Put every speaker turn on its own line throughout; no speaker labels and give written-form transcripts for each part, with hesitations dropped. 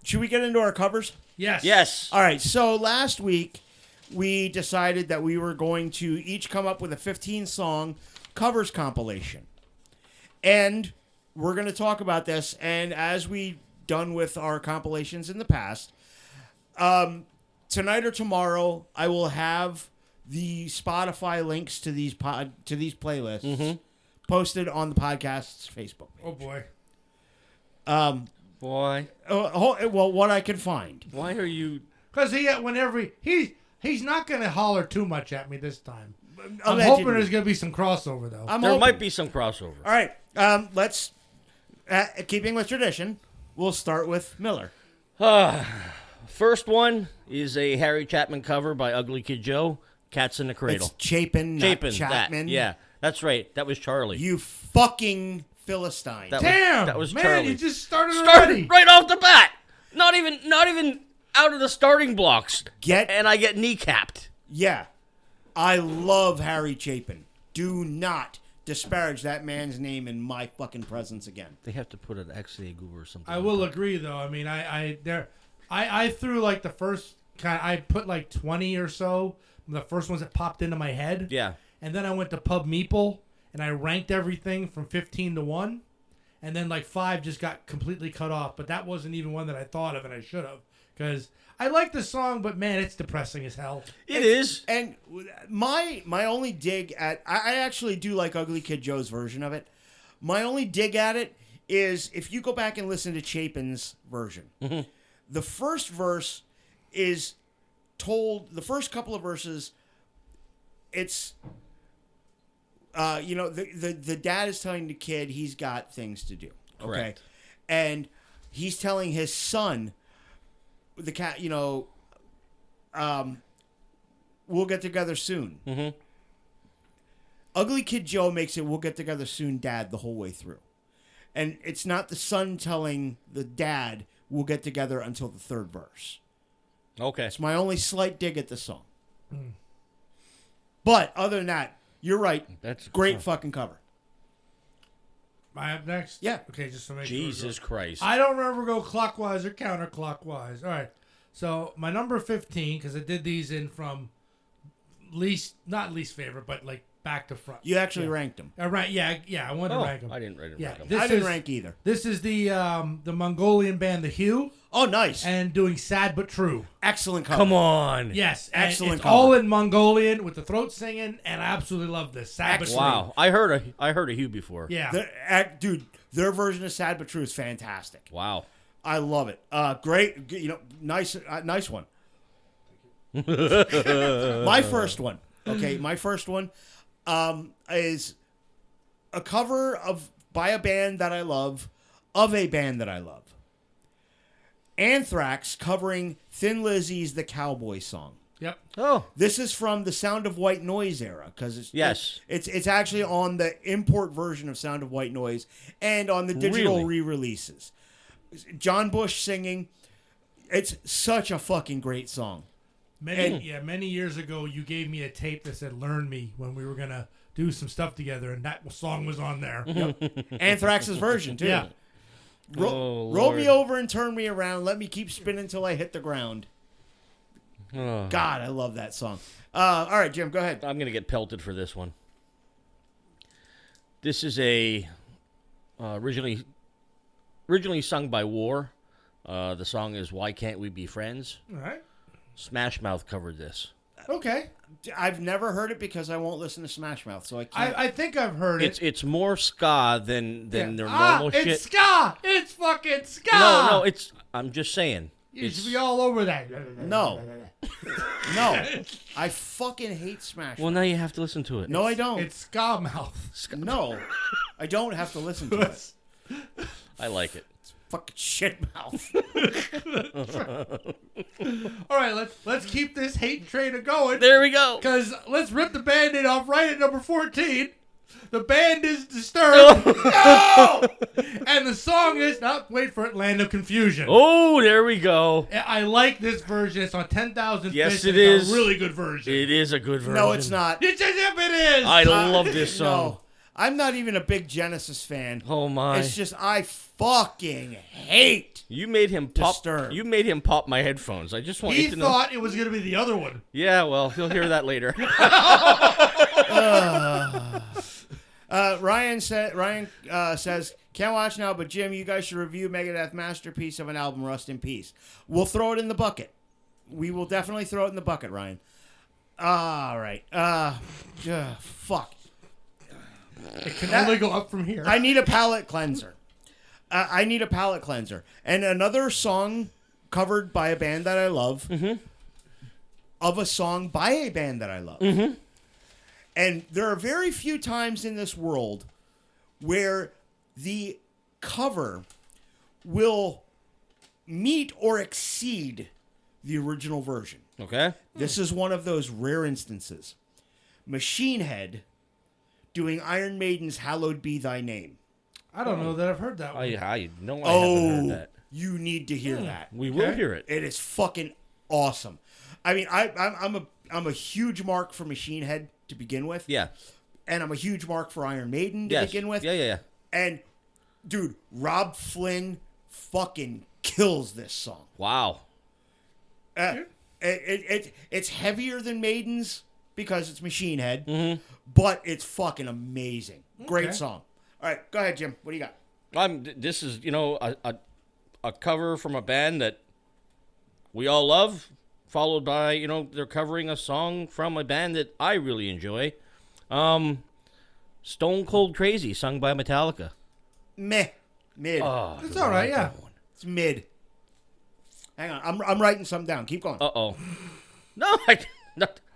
Should we get into our covers?
Yes.
Yes.
All right. So last week we decided that we were going to each come up with a 15-song covers compilation, and we're going to talk about this. And as we done with our compilations in the past, tonight or tomorrow I will have the Spotify links to these playlists posted on the podcast's Facebook page.
Oh boy.
Boy.
Well, what I can find.
Why are you...
Because he's not going to holler too much at me this time. I'm
Allegedly.
hoping there's going to be some crossover, though.
There might be some crossover.
All right. Let's, keeping with tradition, we'll start with Miller.
First one is a Harry Chapman cover by Ugly Kid Joe, Cats in the Cradle.
It's Chapin, not
Chapin,
Chapman.
yeah, that's right. That was Charlie.
You fucking Philistine.
That was
man,
Charlie.
you just started already.
Right off the bat. Not even out of the starting blocks. And I get kneecapped.
Yeah. I love Harry Chapin. Do not disparage that man's name in my fucking presence again.
They have to put an XAGU or something.
I will agree, though. I mean, I threw like the first I put like 20 or so. The first ones that popped into my head.
Yeah.
And then I went to Pub Meeple and I ranked everything from 15 to 1. And then like 5 just got completely cut off. But that wasn't even one that I thought of, and I should have. Because I like the song, but man, it's depressing as hell.
It is.
And my only dig at... I actually do like Ugly Kid Joe's version of it. My only dig at it is if you go back and listen to Chapin's version. The first verse is told... The first couple of verses, it's... the dad is telling the kid he's got things to do. Okay?
Correct.
And he's telling his son... The cat, we'll get together soon. Ugly Kid Joe makes it, we'll get together soon, Dad, the whole way through. And it's not the son telling the dad, we'll get together until the third verse.
Okay.
It's my only slight dig at the song. But other than that, you're right.
That's
great fucking cover.
Am I up next?
Yeah.
Okay, just to make
Jesus
sure.
Christ.
I don't remember go clockwise or counterclockwise. All right. So my number 15, because I did these in from not least favorite, but like back to front.
You actually ranked them.
Right? Yeah. I wanted to rank them.
I didn't rank them.
Yeah,
I didn't rank either.
This is the Mongolian band The Hue.
Oh, nice.
And doing Sad But True.
Excellent cover.
Come on.
Yes.
Excellent
it's
cover.
all in Mongolian with the throat singing, and I absolutely love this. Sad But True.
Wow. I heard a Hue before.
Yeah.
Dude, their version of Sad But True is fantastic.
Wow.
I love it. Great. Nice one. My first one. Okay, my first one is a cover by a band that I love, of a band that I love. Anthrax covering Thin Lizzy's The Cowboy Song.
Yep.
Oh.
This is from the Sound of White Noise era, because it's actually on the import version of Sound of White Noise and on the digital re-releases. John Bush singing. It's such a fucking great song.
Many years ago, you gave me a tape that said "Learn Me" when we were gonna do some stuff together, and that song was on there.
Yep. Anthrax's version too.
Yeah.
Roll me over and turn me around. Let me keep spinning till I hit the ground. God, I love that song. All right, Jim, go ahead.
I'm gonna get pelted for this one. This is a originally sung by War. The song is "Why Can't We Be Friends?"
All right.
Smash Mouth covered this.
Okay.
I've never heard it because I won't listen to Smash Mouth, so I can't.
I think I've heard it.
It's more ska than their normal shit.
It's ska. It's fucking ska.
No, it's. I'm just saying.
You should be all over that.
No. I fucking hate Smash Mouth.
Well, now you have to listen to it.
No, I don't.
It's ska mouth.
No, I don't have to listen to it.
I like it.
Fucking shit mouth.
All right, let's keep this hate train going.
There we go.
Because let's rip the Band-Aid off right at number 14. The band is Disturbed. No! And the song is, wait for it, Land of Confusion.
Oh, there we go.
I like this version. It's on 10,000
Yes,
Fish.
it
It's
is.
a really good version.
It is a good version.
No, it's not.
It is.
I love this song.
I'm not even a big Genesis fan.
Oh my!
It's just I fucking hate.
You made him pop.
Disturbed.
You made him pop my headphones. I just want
He
you to know.
thought it was going to be the other one.
Yeah, well, he'll hear that later.
Ryan says, can't watch now, but Jim, you guys should review Megadeth masterpiece of an album, Rust in Peace. We'll throw it in the bucket. We will definitely throw it in the bucket, Ryan. All right. Fuck.
It can only go up from here.
I need a palate cleanser. And another song covered by a band that I love, of a song by a band that I love. Mm-hmm. And there are very few times in this world where the cover will meet or exceed the original version.
Okay.
This is one of those rare instances. Machine Head doing Iron Maiden's Hallowed Be Thy Name.
I don't know that I've heard that one.
I know I haven't heard that.
You need to hear that.
We will hear it.
It is fucking awesome. I mean, I'm a huge mark for Machine Head to begin with.
Yeah.
And I'm a huge mark for Iron Maiden to begin with.
Yeah.
And dude, Rob Flynn fucking kills this song.
Wow.
It's heavier than Maiden's because it's Machine Head, but it's fucking amazing. Great song. All right, go ahead, Jim. What do you got?
This is a cover from a band that we all love, followed by they're covering a song from a band that I really enjoy, Stone Cold Crazy, sung by Metallica.
Mid.
Oh,
It's all right, yeah.
It's mid. Hang on, I'm writing something down. Keep going.
No,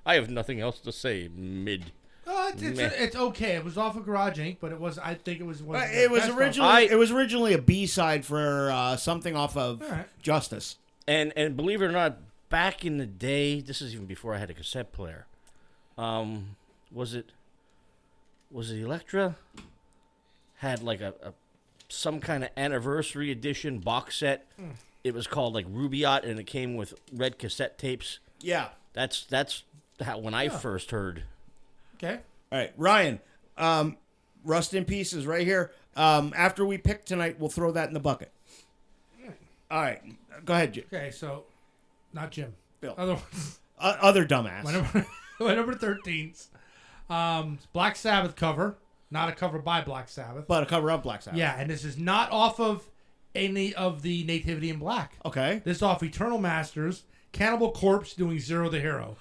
I have nothing else to say. Mid.
It's okay. It was off of Garage Inc., but I think it was.
It was originally a B-side for something off of Justice.
And believe it or not, back in the day, this is even before I had a cassette player. Was it Elektra? Had like some kind of anniversary edition box set. It was called like Rubaiyat, and it came with red cassette tapes.
Yeah.
That's how when I first heard.
Okay.
All right, Ryan. Rust in Peace is right here. After we pick tonight, we'll throw that in the bucket. All right, go ahead, Jim.
Okay, so not Jim.
Bill.
Other
dumbass.
My number 13's Black Sabbath cover, not a cover by Black Sabbath,
But a cover of Black Sabbath.
yeah, and this is not off of any of the Nativity in Black.
Okay.
This is off Eternal Masters, Cannibal Corpse doing Zero the Hero.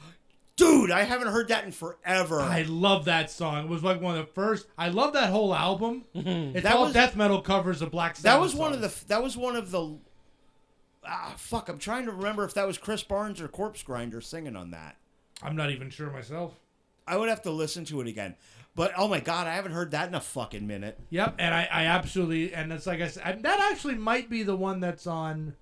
Dude, I haven't heard that in forever.
I love that song. It was like one of the first. I love that whole album. It's
That
all
was-
death metal covers of Black Sabbath.
That was one of the. Fuck! I'm trying to remember if that was Chris Barnes or Corpse Grinder singing on that.
I'm not even sure myself.
I would have to listen to it again. But oh my god, I haven't heard that in a fucking minute.
Yep, and I absolutely, and it's like I said, that actually might be the one that's on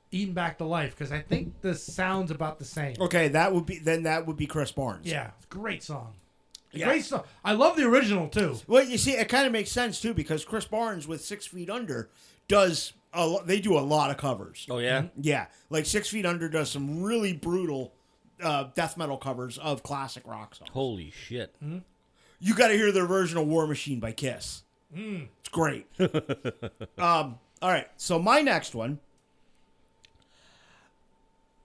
Eating Back to Life, because I think the sound's about the same.
Okay, that would be Chris Barnes.
Yeah, great song.
Yeah.
Great song. I love the original too.
Well, you see, it kind of makes sense too because Chris Barnes with 6 Feet Under does they do a lot of covers.
Oh yeah.
Yeah, like 6 Feet Under does some really brutal death metal covers of classic rock songs.
Holy shit.
You got to hear their version of War Machine by Kiss. It's great. All right, so my next one,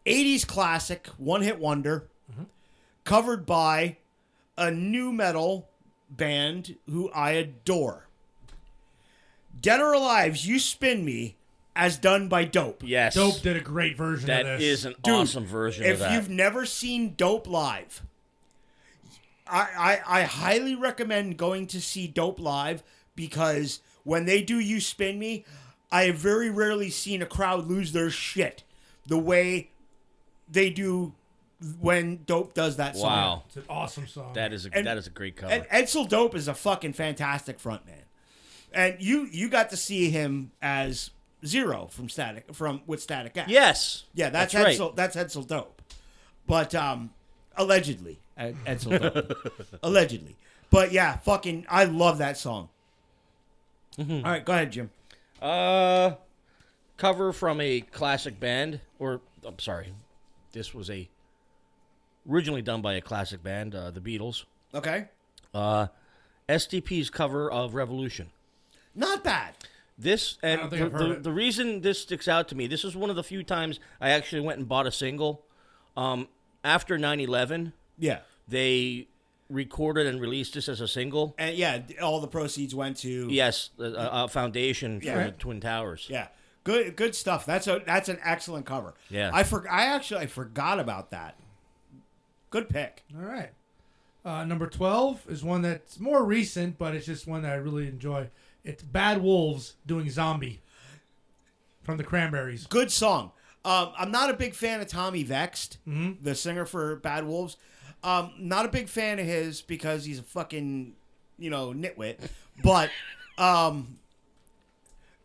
80s classic, one-hit wonder, covered by a new metal band who I adore. Dead or Alive's You Spin Me, as done by Dope.
Yes.
Dope did a great version of
That
this.
is an
Dude,
awesome version of that.
If you've never seen Dope live, I highly recommend going to see Dope live because when they do You Spin Me, I have very rarely seen a crowd lose their shit the way they do when Dope does that song.
Wow.
It's an awesome song.
That is a great cover.
And Edsel Dope is a fucking fantastic frontman. And you got to see him as Zero from with Static X.
Yes.
Yeah, that's
right.
Edsel, that's Edsel Dope. But allegedly, Edsel Dope. Allegedly. But yeah, fucking I love that song. All right, go ahead, Jim.
Cover from a classic band, or I'm sorry, this was originally done by a classic band, the Beatles.
Okay.
STP's cover of Revolution.
Not bad.
This
I
and
don't think I've heard it.
the reason this sticks out to me, this is one of the few times I actually went and bought a single. After 9/11,
Yeah.
they recorded and released this as a single.
And yeah, all the proceeds went to
Yes, a foundation for
Yeah.
the Twin Towers.
Yeah. Good stuff. That's an excellent cover.
Yeah.
I forgot about that. Good pick.
All right. Number 12 is one that's more recent, but it's just one that I really enjoy. It's Bad Wolves doing Zombie from the Cranberries.
Good song. I'm not a big fan of Tommy Vext, the singer for Bad Wolves. Not a big fan of his because he's a fucking, nitwit. But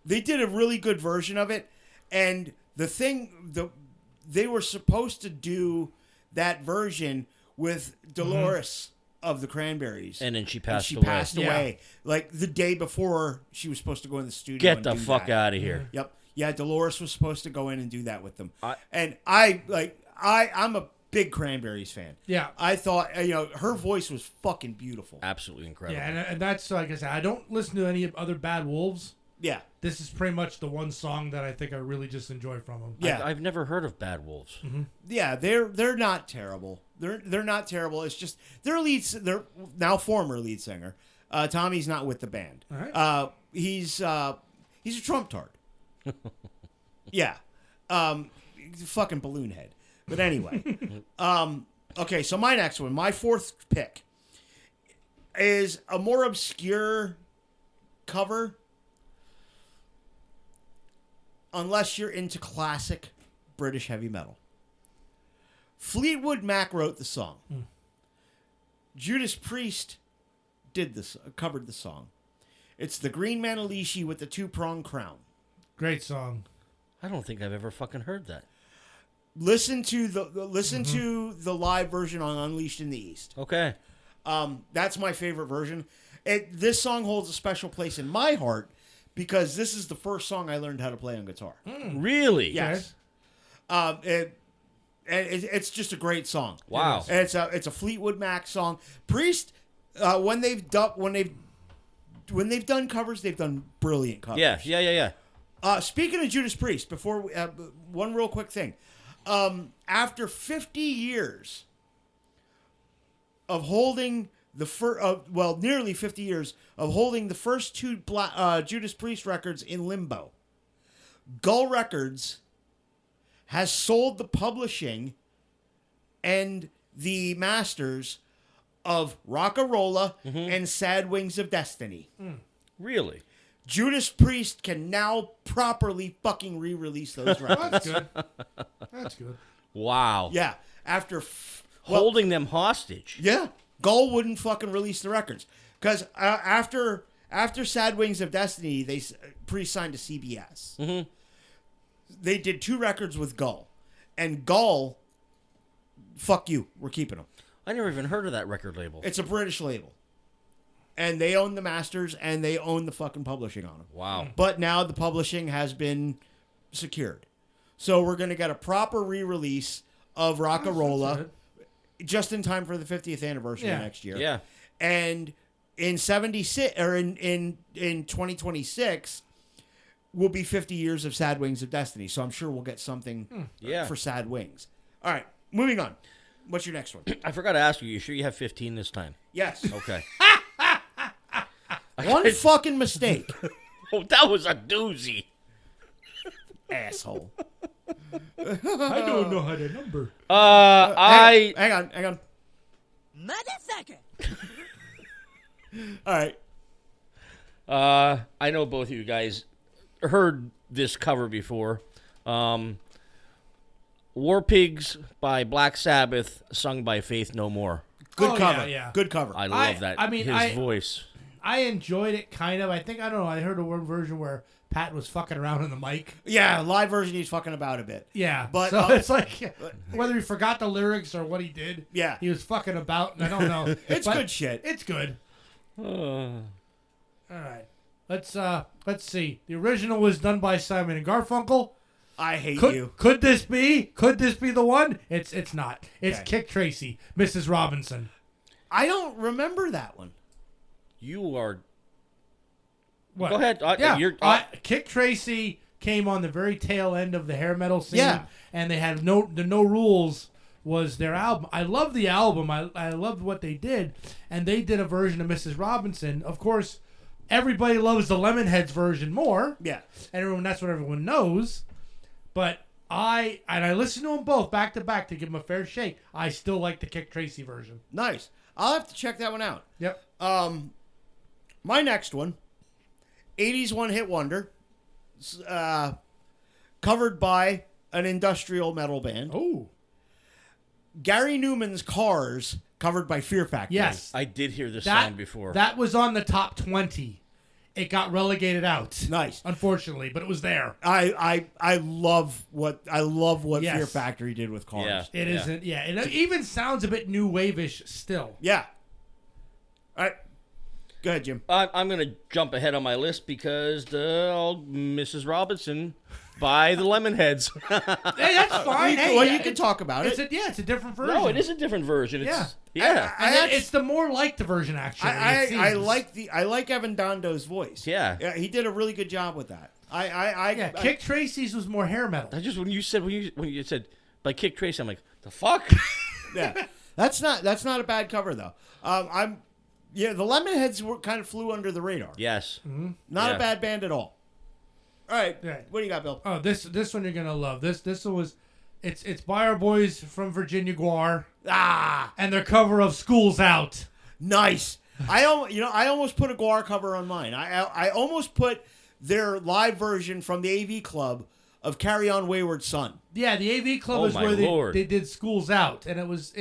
they did a really good version of it. And they were supposed to do that version with Dolores of the Cranberries.
And then she passed
she
away.
passed away like the day before she was supposed to go in the studio.
Get
and
the
do
fuck
that.
out of here.
Yep. Yeah, Dolores was supposed to go in and do that with them.
I'm
I'm a big Cranberries fan.
Yeah.
I thought, her voice was fucking beautiful.
Absolutely incredible.
Yeah, and that's, like I said, I don't listen to any other Bad Wolves.
Yeah.
This is pretty much the one song that I think I really just enjoy from them.
Yeah.
I've never heard of Bad Wolves.
Yeah, they're not terrible. They're not terrible. It's just they're now former lead singer. Tommy's not with the band.
All right.
He's a Trump tard. Yeah. Fucking balloon head. But anyway. Okay, so my next one, my fourth pick, is a more obscure cover. Unless you're into classic British heavy metal. Fleetwood Mac wrote the song. Judas Priest covered the song. It's the Green Manalishi with the two-pronged crown.
Great song.
I don't think I've ever fucking heard that.
Listen to the live version on Unleashed in the East.
Okay.
That's my favorite version. This song holds a special place in my heart because this is the first song I learned how to play on guitar.
Really?
Yes. It's just a great song.
Wow.
And it's a Fleetwood Mac song. Priest, when they've done covers, they've done brilliant covers.
Yeah.
Speaking of Judas Priest, before one real quick thing, after 50 years of holding nearly 50 years of holding the first two Judas Priest records in limbo, Gull Records has sold the publishing and the masters of Rock-a-Rolla and Sad Wings of Destiny.
Really?
Judas Priest can now properly fucking re-release those records.
That's good. That's good.
Wow.
Yeah, after
Holding them hostage.
Yeah, Gull wouldn't fucking release the records because after Sad Wings of Destiny, they pre-signed to CBS. They did 2 records with Gull, and Gull, fuck you, we're keeping them.
I never even heard of that record label.
It's a British label, and they own the masters and they own the fucking publishing on them.
Wow.
But now the publishing has been secured, so we're gonna get a proper re-release of Rock-a-Rolla. Just in time for the 50th anniversary next year.
Yeah.
And in 76 or in 2026 will be 50 years of Sad Wings of Destiny. So I'm sure we'll get something for Sad Wings. All right, moving on. What's your next one?
I forgot to ask you. You sure you have 15 this time?
Yes.
Okay.
One fucking mistake.
Oh, that was a doozy.
Asshole.
I don't know how to number.
Hang on.
Motherfucker.
All right.
I know both of you guys heard this cover before. War Pigs by Black Sabbath, sung by Faith No More.
Good
Oh,
cover.
yeah.
Good cover.
I love that.
I mean,
his voice.
I enjoyed it kind of. I don't know. I heard a one version where Pat was fucking around on the mic.
Yeah, live version he's fucking about a bit.
Yeah,
But,
so it's like whether he forgot the lyrics or what he did.
Yeah.
he was fucking about, and I don't know.
It's
But
good shit.
It's good. All right, let's see. The original was done by Simon and Garfunkel.
I hate
Could,
you.
could this be? Could this be the one? It's not. It's
Okay.
Kick Tracy, Mrs. Robinson.
I don't remember that one.
You are.
What?
Go ahead.
Yeah, Kick Tracy came on the very tail end of the hair metal scene.
Yeah.
And they had No Rules was their album. I love the album. I loved what they did. And they did a version of Mrs. Robinson. Of course, everybody loves the Lemonheads version more.
Yeah.
And that's what everyone knows. But I listened to them both back to back to give them a fair shake. I still like the Kick Tracy version.
Nice. I'll have to check that one out.
Yep.
My next one, 80s one-hit wonder, covered by an industrial metal band.
Oh.
Gary Newman's Cars, covered by Fear Factory.
Yes.
I did hear this song before.
That was on the top 20. It got relegated out.
Nice.
Unfortunately, but it was there.
I love what
Yes.
Fear Factory did with Cars.
Yeah.
It isn't. Yeah. It even sounds a bit new wave-ish still.
Yeah. All right. Go ahead, Jim.
I'm going to jump ahead on my list because the old Mrs. Robinson by the Lemonheads.
Hey, that's fine.
You can talk about it.
It's a different version.
No, it is a different version.
Yeah.
Yeah.
It's the more liked version, actually.
I like Evan Dondo's voice.
Yeah.
He did a really good job with that.
Kick Tracy's was more hair metal.
I just when you said by Kick Tracy, I'm like, the fuck?
Yeah. That's not a bad cover though. The Lemonheads kind of flew under the radar.
Yes.
Not
Yeah.
a bad band at all. All right.
Right.
What do you got, Bill?
Oh, this one you're gonna love. This one was, it's by our boys from Virginia Guar, and their cover of "School's Out."
Nice. I almost put a Guar cover on mine. I almost put their live version from the AV Club of "Carry On Wayward Son."
Yeah, the AV Club
Oh,
is
my
where
Lord.
they did "School's Out," and it was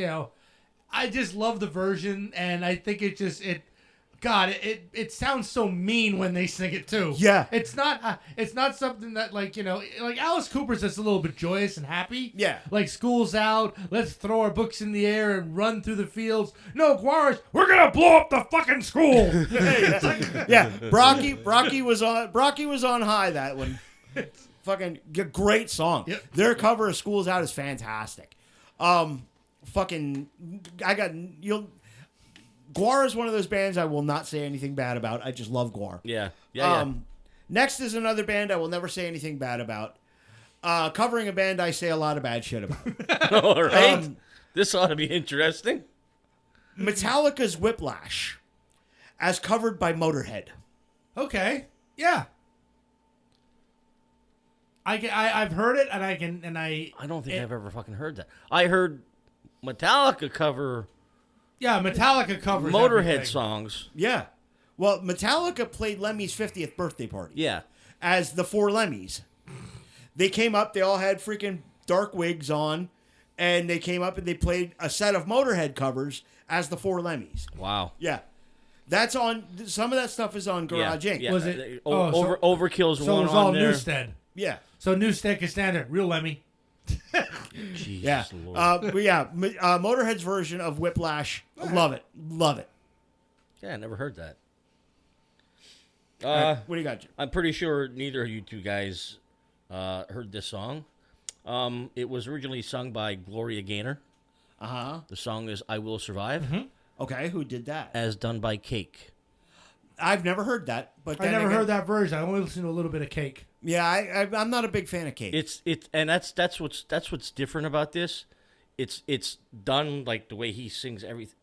I just love the version, and I think it sounds so mean when they sing it too.
Yeah.
It's not something that like Alice Cooper's that's a little bit joyous and happy.
Yeah.
Like "School's Out, let's throw our books in the air and run through the fields." No, Guar's, we're gonna blow up the fucking school.
Yeah. Brocky was on high that one. Fucking great song.
Yep.
Their cover of "School's Out" is fantastic. Guar is one of those bands I will not say anything bad about. I just love Guar.
Yeah.
Next is another band I will never say anything bad about. Covering a band I say a lot of bad shit about.
All right. This ought to be interesting.
Metallica's Whiplash, as covered by Motorhead.
Okay. Yeah. I've heard it, and I
don't think I've ever fucking heard that. I heard Metallica cover
Metallica covers
Motorhead
everything.
songs.
Yeah. Well, Metallica played Lemmy's 50th birthday party.
Yeah.
As the Four Lemmys. They came up, they all had freaking dark wigs on, and they came up and they played a set of Motorhead covers as the Four Lemmys.
Wow.
Yeah. That's on, some of that stuff is on Garage Inc.
Yeah.
Was it-
Overkill's
So
one
it was all
on there.
Newstead.
Yeah.
So Newstead can stand there. Real Lemmy.
Jesus
Yeah.
Lord.
Motorhead's version of Whiplash. Love it. Love it.
Yeah, I never heard that.
All right, what do you got, Jim?
I'm pretty sure neither of you two guys heard this song. It was originally sung by Gloria Gaynor.
Uh-huh.
The song is "I Will Survive,"
Okay, who did that?
as done by Cake.
I've never heard that. But
I
then
never
again-
heard that version. I only listened to a little bit of Cake.
Yeah, I'm not a big fan of Cake.
That's what's different about this. It's done like the way he sings everything.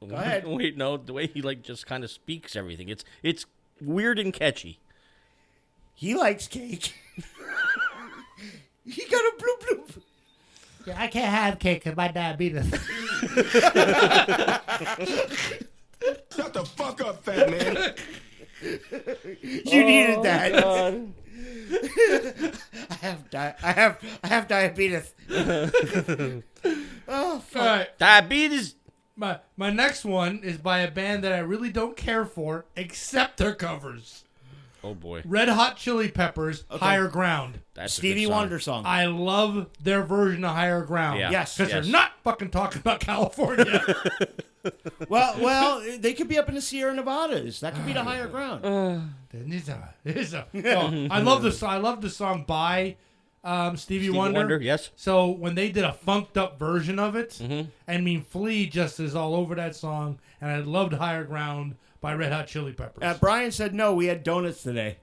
Go ahead.
Wait, no, the way he like just kind of speaks everything. It's weird and catchy.
He likes cake. He got a bloop bloop.
Yeah, I can't have cake because my diabetes.
Shut the fuck up, fat man.
You needed that.
God.
I have diabetes. Oh, fuck.
All right.
Diabetes.
My next one is by a band that I really don't care for, except their covers.
Oh boy,
Red Hot Chili Peppers, Higher Ground.
that's a
Stevie
good song.
Wonder song.
I love their version of Higher Ground.
Yeah.
Yes.
Because they're not fucking talking about California.
Well, they could be up in the Sierra Nevadas. That could be the higher ground.
No, I love this. I love the song by Stevie Wonder.
Yes.
So when they did a funked up version of it, I mean, Flea just is all over that song, and I loved Higher Ground by Red Hot Chili Peppers.
Brian said no. We had donuts today.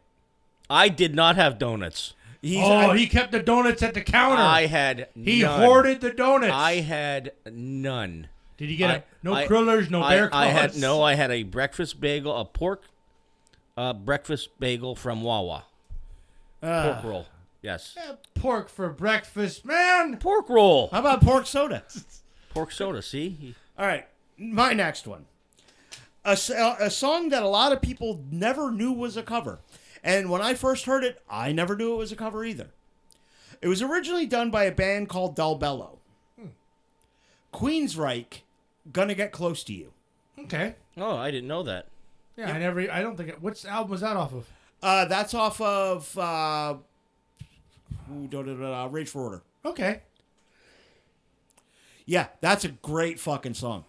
I did not have donuts.
He kept the donuts at the counter.
I had
He
none.
hoarded the donuts.
I had none.
Did you get no crullers, no bear claws?
I had a breakfast bagel, a pork breakfast bagel from Wawa. Pork roll. Yes.
Pork for breakfast, man.
Pork roll.
How about pork soda?
Pork soda, see?
All right, my next one. A song that a lot of people never knew was a cover. And when I first heard it, I never knew it was a cover either. It was originally done by a band called Del Bello. Queensryche, Gonna Get Close to You.
Okay.
Oh, I didn't know that.
Yeah, I don't think which album was that off of?
That's off of Rage for Order.
Okay.
Yeah, that's a great fucking song.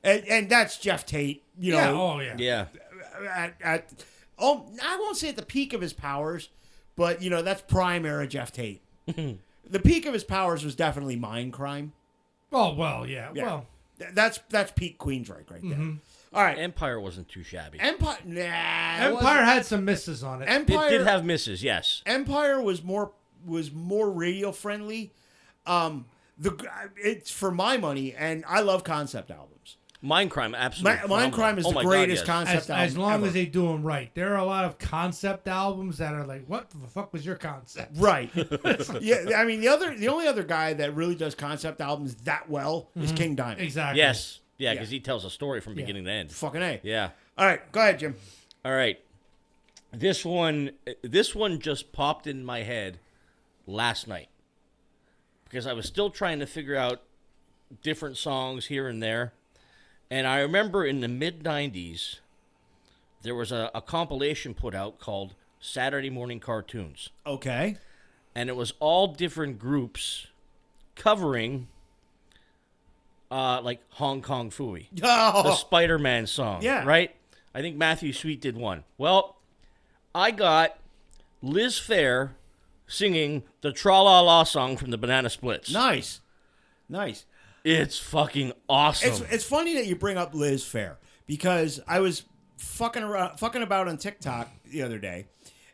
And that's Jeff Tate, you know.
Yeah, oh yeah.
Yeah.
I won't say at the peak of his powers, but, you know, that's prime era Jeff Tate. The peak of his powers was definitely Mind Crime.
Oh, well, yeah.
Yeah.
Well,
That's peak Queensryche right there. All right.
Empire wasn't too shabby.
Empire,
Empire had some misses on it.
Empire
It did have misses, yes.
Empire was more radio friendly. It's for my money, and I love concept albums.
Mindcrime, absolutely.
Mindcrime is
Oh
the
my
greatest
God, yes.
concept album.
As long
ever.
as they do them right. There are a lot of concept albums that are like, what the fuck was your concept?
Right. Yeah, I mean the only other guy that really does concept albums that well is King Diamond.
Exactly.
Yes. Yeah, because he tells a story from beginning to end.
Fucking A.
Yeah.
All right, go ahead, Jim.
All right. This one just popped in my head last night because I was still trying to figure out different songs here and there. And I remember in the mid-'90s, there was a compilation put out called Saturday Morning Cartoons.
Okay.
And it was all different groups covering, like Hong Kong Phooey, the
Oh,
Spider-Man song.
Yeah.
Right? I think Matthew Sweet did one. Well, I got Liz Phair singing the Tra-La-La song from the Banana Splits.
nice.
It's fucking awesome.
It's funny that you bring up Liz Phair because I was fucking about on TikTok the other day,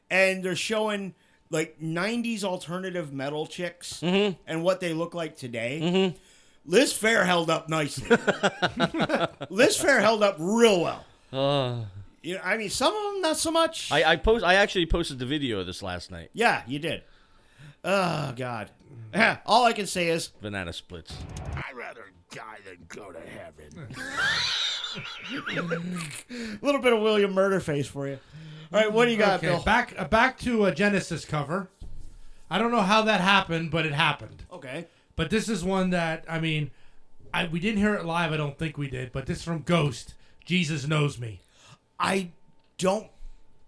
and they're showing like 90s alternative metal chicks and what they look like today. Liz Phair held up nicely. Liz Phair held up real well. You know, I mean, some of them not so much.
I actually posted the video of this last night.
Yeah, you did. Oh God. All I can say is
Banana Splits.
I'd rather die than go to heaven.
a little bit of William Murderface for you. All right, what do you got,
Okay,
Bill?
back to a Genesis cover. I don't know how that happened, but it happened.
Okay.
But this is one that, I mean, we didn't hear it live. I don't think we did. But this is from Ghost. Jesus Knows Me.
I don't.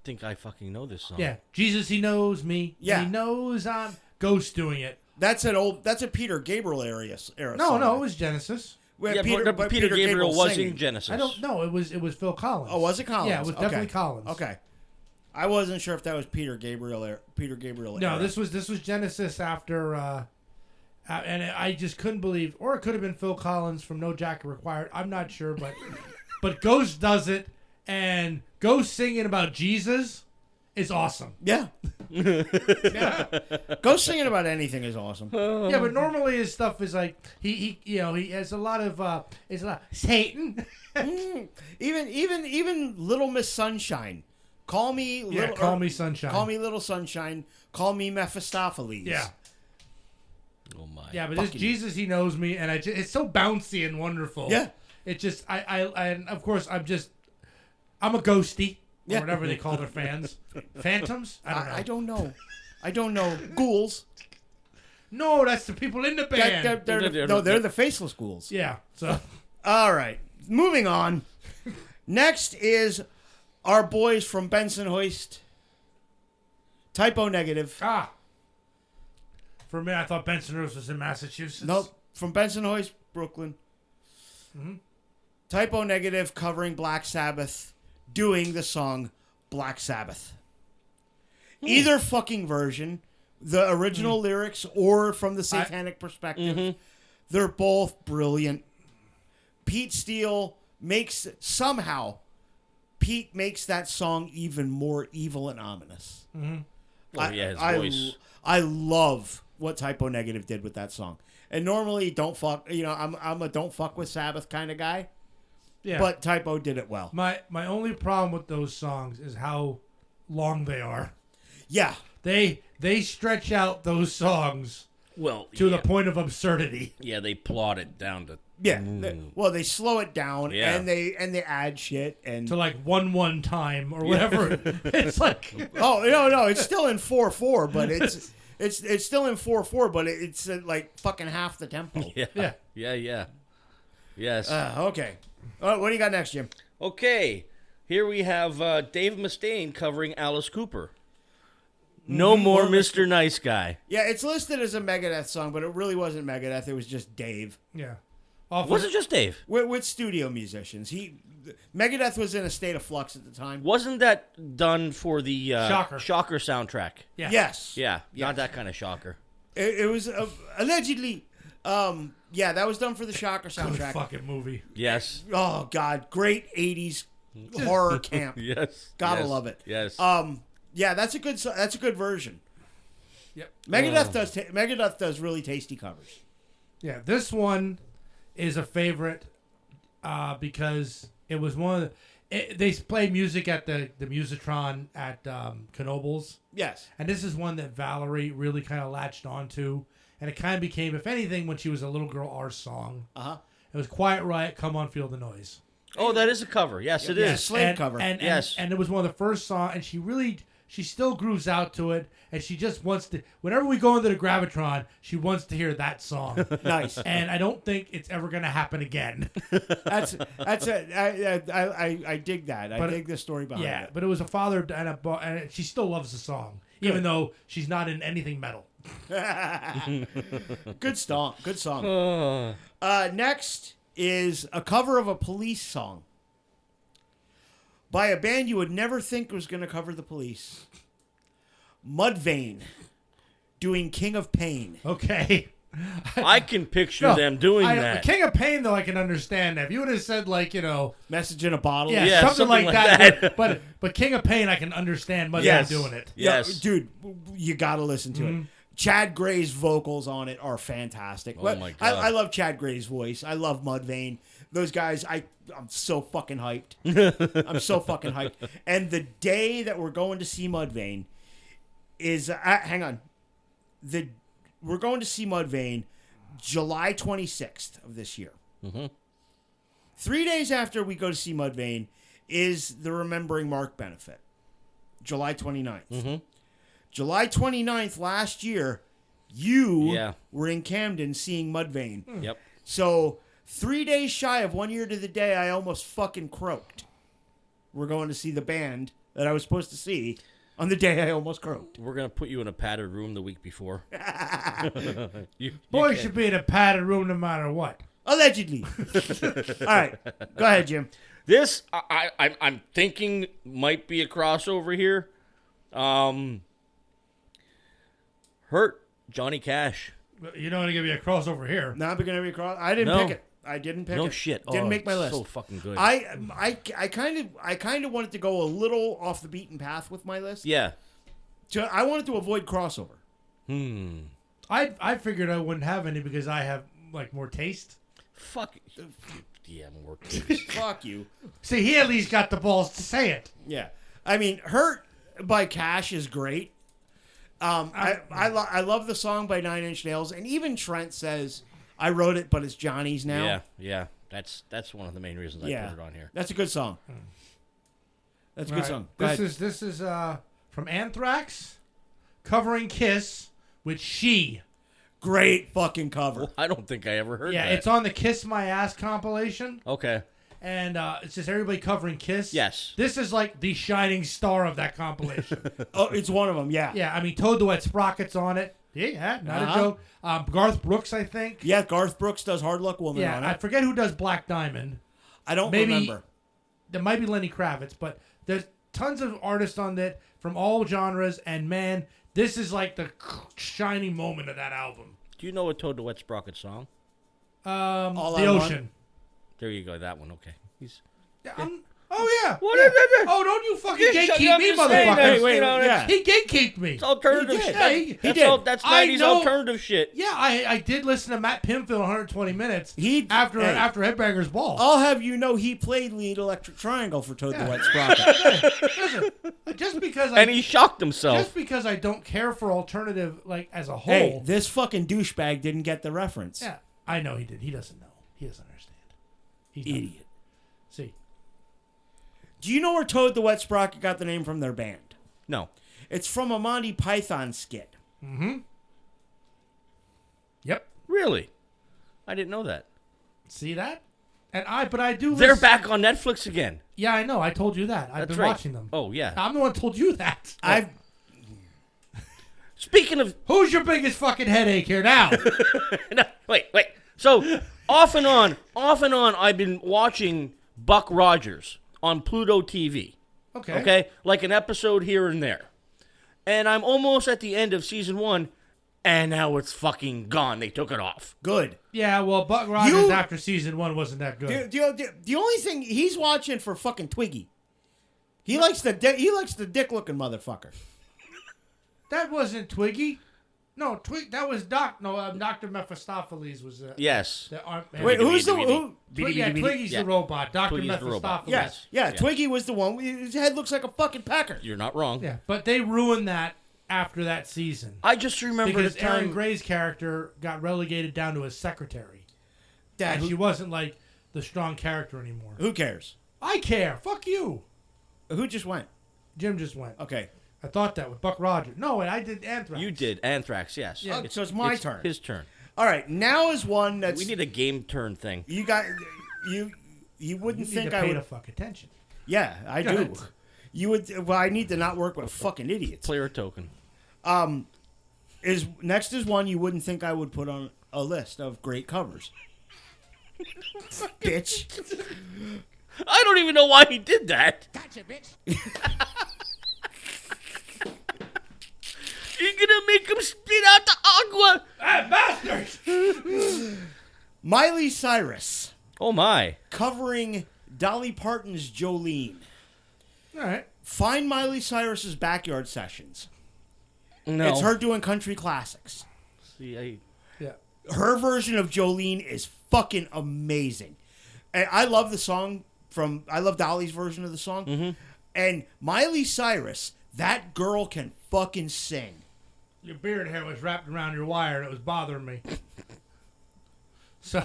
Think I fucking know this song.
Yeah. Jesus, he knows me.
Yeah.
He knows I'm Ghost doing it.
That's a Peter Gabriel era
No,
song.
no, it was Genesis.
Where
Yeah, but Peter Gabriel was
singing.
in Genesis.
I don't know. It was Phil Collins.
Oh, was it Collins?
Yeah, it was definitely
Okay.
Collins.
Okay. I wasn't sure if that was Peter Gabriel.
No,
era.
this was Genesis after, and I just couldn't believe, or it could have been Phil Collins from No Jacket Required. I'm not sure, but Ghost does it, and Ghost singing about Jesus is awesome.
Yeah. Yeah. Ghost singing about anything is awesome.
Yeah, but normally his stuff is like he has a lot of Satan.
Even Little Miss Sunshine. Call me little.
Call Me Sunshine.
Call me Little Sunshine. Call me Mephistopheles.
Yeah.
Oh my.
Yeah, but this
Fucking-
Jesus, he knows me, and it's so bouncy and wonderful.
Yeah.
It just and of course I'm a ghosty.
Yeah.
Or whatever they call their fans. Phantoms? I don't know.
I don't know. Ghouls.
No, that's the people in the band.
They're the faceless ghouls.
Yeah. So
All right. Moving on. Next is our boys from Bensonhurst. Typo negative.
for me, I thought Bensonhurst was in Massachusetts.
Nope. From Bensonhurst, Brooklyn. Typo negative covering Black Sabbath, doing the song Black Sabbath. Either fucking version, the original lyrics or from the satanic perspective, they're both brilliant. Pete Steele Pete makes that song even more evil and ominous.
Oh, yeah, his voice.
I love what Typo Negative did with that song. And normally, don't fuck. I'm a don't fuck with Sabbath kind of guy.
Yeah.
But Typo did it well.
My only problem with those songs is how long they are.
Yeah.
They stretch out those songs
Well,
to the point of absurdity.
Yeah, they plot it down to.
Yeah. They slow it down
Yeah.
and they add shit and
To like 1/1 time or whatever. It's like
oh no, it's still in 4/4, but it's still in 4/4, but it's like fucking half the tempo.
Yeah. Yes.
Okay. What do you got next, Jim?
Okay. Here we have Dave Mustaine covering Alice Cooper. No more Mr. Nice Guy.
Yeah, it's listed as a Megadeth song, but it really wasn't Megadeth. It was just Dave
yeah.
Was it just Dave?
with studio musicians. Megadeth was in a state of flux at the time.
Wasn't that done for the
Shocker
soundtrack?
Yeah.
Yes.
Yeah, not that kind of shocker.
It was allegedly. Yeah, that was done for the Shocker
Good
soundtrack.
fucking movie.
Yes.
Oh God, great '80s horror camp.
Yes.
Gotta
Yes.
love it.
Yes.
Yeah, that's a good version.
Yep.
Megadeth does really tasty covers.
Yeah, this one is a favorite because it was one of they play music at the Musitron at Knoebels.
Yes.
And this is one that Valerie really kind of latched onto. And it kind of became, if anything, when she was a little girl, our song.
Uh-huh.
It was Quiet Riot, Come On, Feel the Noise.
Oh, that is a cover. Yes, it
It's a
is.
Slade cover.
And it was one of the first songs, and she still grooves out to it, and she just wants to, whenever we go into the Gravitron, she wants to hear that song.
Nice.
And I don't think it's ever going to happen again.
That's it. I dig that. I dig the story behind
Yeah,
it.
but it was a father and she still loves the song, even though she's not in anything metal.
Good song. Good song. Next is a cover of a Police song by a band you would never think was going to cover the Police. Mudvayne doing King of Pain.
Okay.
I can picture
No,
them doing that.
King of Pain, though, I can understand that. If you would have said, like,
Message in a bottle.
yeah,
Yeah,
something like that.
that.
But King of Pain, I can understand Mudvayne
Yes.
doing it.
Yes.
Yeah, dude, you got to listen to it. Chad Gray's vocals on it are fantastic.
Oh, my God.
I love Chad Gray's voice. I love Mudvayne. Those guys, I'm so fucking hyped. I'm so fucking hyped. And the day that we're going to see Mudvayne is hang on. We're going to see Mudvayne July 26th of this year. 3 days after we go to see Mudvayne is the Remembering Mark benefit. July 29th. July 29th last year, you were in Camden seeing Mudvayne.
Yep.
So 3 days shy of 1 year to the day, I almost fucking croaked. We're going to see the band that I was supposed to see on the day I almost croaked.
We're going to put you in a padded room the week before.
Boys should be in a padded room no matter what.
Allegedly. All right. Go ahead, Jim.
This, I'm thinking might be a crossover here. Hurt, Johnny Cash.
You don't want to give me a crossover here.
Not going to be cross. I didn't
No.
pick it. I didn't pick it.
No shit.
Didn't make my
it's
list.
So fucking good.
I kind of wanted to go a little off the beaten path with my list.
Yeah.
I wanted to avoid crossover.
I figured I wouldn't have any because I have like more taste.
Fuck. Yeah, more taste.
Fuck you.
See, he at least got the balls to say it.
Yeah. I mean, Hurt by Cash is great. I love the song by Nine Inch Nails, and even Trent says, I wrote it, but it's Johnny's now.
Yeah. That's one of the main reasons I put it on here.
That's a good song. That's a good
All right.
song. Go ahead.
This is from Anthrax, covering Kiss with She.
Great fucking cover.
Well, I don't think I ever heard
Yeah,
that.
it's on the Kiss My Ass compilation,
Okay.
and it's just everybody covering Kiss.
Yes.
This is like the shining star of that compilation.
Oh, it's one of them, yeah.
Yeah, I mean, Toad the Wet Sprocket's on it. Yeah, not a joke. Garth Brooks, I think.
Yeah, Garth Brooks does Hard Luck Woman
Yeah,
on
I
it.
forget who does Black Diamond.
I don't
maybe-
remember.
There might be Lenny Kravitz, but there's tons of artists on that from all genres, and man, this is like the shining moment of that album.
Do you know a Toad the Wet Sprocket song?
The
I Want?
Ocean.
There you go. That one. Okay.
Yeah, I'm Oh yeah.
What
yeah.
is it?
Oh, don't you fucking
Just shut
gatekeep
up,
me,
just saying,
motherfucker.
wait,
you know,
yeah.
He gatekeeped me.
It's alternative
He
shit.
did.
Yeah,
he did.
That's
I
90s
know-
alternative shit.
Yeah, I did listen to Matt Pimfield 120 minutes
He-
after
hey.
Headbangers Ball.
I'll have you know he played lead Electric Triangle for Toad
Yeah.
the Wet Sprocket.
Listen, just because
And he shocked himself.
just because I don't care for alternative like as a whole.
Hey, this fucking douchebag didn't get the reference.
Yeah, I know he did. He doesn't know. He doesn't understand. He's not-
Idiot.
See,
Do you know where Toad the Wet Sprocket got the name from their band?
No.
It's from a Monty Python skit.
yep.
Really? I didn't know that.
See that? But I do.
They're
listen-
back on Netflix again.
Yeah, I know. I told you that. I've
That's
been
right.
watching them.
Oh, yeah.
I'm the one who told you that.
I've
Speaking of...
Who's your biggest fucking headache here now?
No, wait. So, off and on, I've been watching Buck Rogers on Pluto TV. Okay? Like an episode here and there. And I'm almost at the end of season 1, and now it's fucking gone. They took it off.
good.
Yeah, well, Buck Rogers after season 1 wasn't that good.
The only thing he's watching for fucking Twiggy. He likes the dick looking motherfucker.
That wasn't Twiggy. No, that was Dr. Mephistopheles was
Yes.
Wait, who's the who?
Twiggy's
Yeah.
the robot. Dr.
Twiggy's the robot.
Mephistopheles.
Yeah, Twiggy was the one. His head looks like a fucking pecker.
You're not wrong.
Yeah, but they ruined that after that season.
I just remember
Because
the time...
Aaron Gray's character got relegated down to a secretary.
Dad,
And she wasn't like the strong character anymore.
who cares?
I care. Fuck you.
Who just went?
Jim just went.
Okay.
I thought that with Buck Rogers. No, and I did Anthrax.
You did. Anthrax, yes.
Yeah.
So it's my turn.
His turn.
All right, now is one that's
We need a game turn thing.
you got you
You
wouldn't
need
think
to
I
pay
would.
to fuck attention.
Yeah, I
Go
do.
ahead.
You would. Well, I need to not work with fucking idiots.
Player token.
Next is one you wouldn't think I would put on a list of great covers. Bitch.
I don't even know why he did that.
Gotcha, bitch.
You're gonna make him spit out the agua.
Bastards!
Miley Cyrus
Oh my.
covering Dolly Parton's Jolene.
All right.
Find Miley Cyrus's Backyard Sessions.
No.
It's her doing country classics.
See,
Yeah.
Her version of Jolene is fucking amazing. And I love the song I love Dolly's version of the song. Mm-hmm. And Miley Cyrus, that girl can fucking sing.
Your beard hair was wrapped around your wire and it was bothering me. So,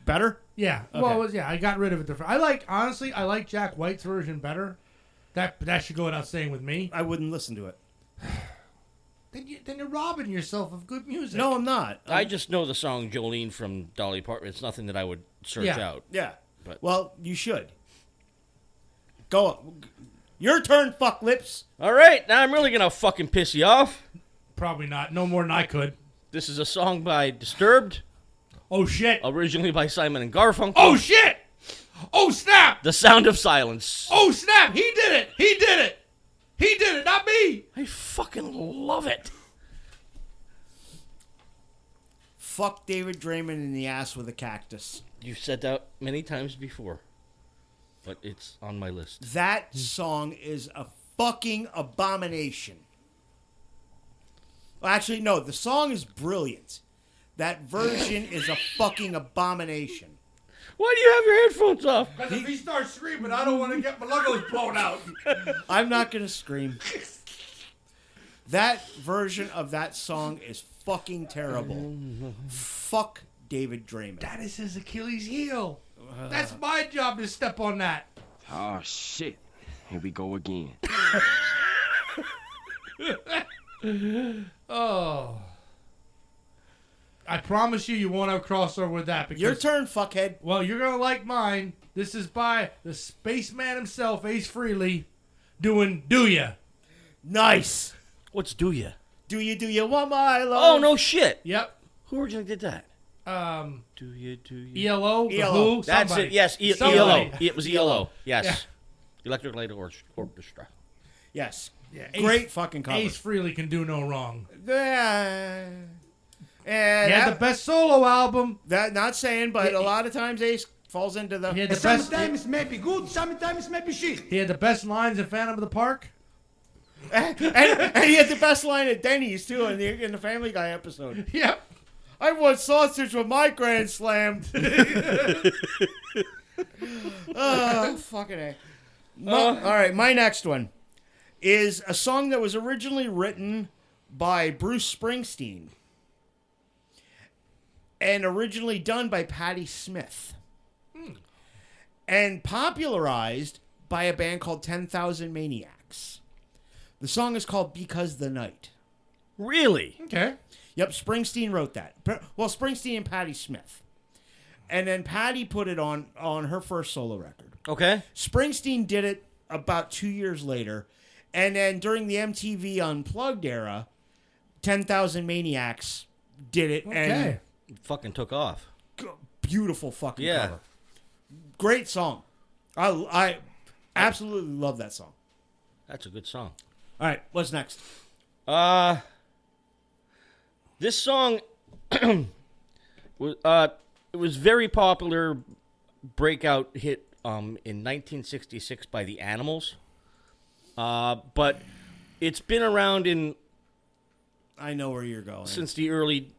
Better?
yeah.
Okay.
Well, yeah, I got rid of it. Honestly, I like Jack White's version better. That should go without saying with me.
I wouldn't listen to it.
Then you're robbing yourself of good music.
No, I'm not.
I just know the song Jolene from Dolly Parton. It's nothing that I would search
Yeah.
out.
Yeah.
But-
Well, you should. Go. Your turn, fuck lips.
All right, now I'm really gonna fucking piss you off.
Probably not. No more than I could.
This is a song by Disturbed,
Oh, shit.
originally by Simon and Garfunkel.
Oh, shit. Oh, snap.
The Sound of Silence.
Oh, snap. He did it. He did it. He did it, not me.
I fucking love it.
Fuck David Draymond in the ass with a cactus.
You've said that many times before, but it's on my list.
That song is a fucking abomination. Well, actually, no, the song is brilliant. That version is a fucking abomination.
Why do you have your headphones off?
Because if he starts screaming, I don't want to get my luggage blown out.
I'm not going to scream. That version of that song is fucking terrible. Fuck David Draymond.
That is his Achilles heel. That's my job to step on that.
Oh, shit. Here we go again.
Oh. I promise you won't have crossover with that. Because,
Your turn, fuckhead.
well, you're going to like mine. This is by the spaceman himself, Ace Frehley, doing Do Ya.
Nice.
What's Do Ya?
Do you want my love?
Oh, no shit.
Yep.
Who originally did that?
Um,
Do You?
ELO, The
ELO.
Who,
That's
somebody.
it. Yes,
Somebody.
ELO. It was ELO. Yes.
Yeah.
Electric Light Orchestra.
Yes.
Yeah,
Great fucking cover.
Ace Frehley can do no wrong.
And
He had the best solo album.
that not saying, but
Yeah,
a lot of times Ace falls into the.
He had the best.
Sometimes may be good, sometimes may be shit.
He had the best lines in Phantom of the Park.
and he had the best line at Denny's too in the Family Guy episode.
Yep.
I want sausage with my Grand Slam. Oh, fucking A. All right, my next one is a song that was originally written by Bruce Springsteen and originally done by Patti Smith and popularized by a band called 10,000 Maniacs. The song is called Because the Night.
Really?
Okay.
Yep, Springsteen wrote that. Well, Springsteen and Patti Smith. And then Patti put it on her first solo record.
Okay.
Springsteen did it about 2 years later. And then during the MTV Unplugged era, 10,000 Maniacs did it.
Okay.
It fucking took off.
And beautiful fucking
Yeah.
cover. Great song. I absolutely love that song.
That's a good song.
All right, what's next?
This song was it was very popular breakout hit in 1966 by the Animals. But it's been around
I know where you're going.
since the early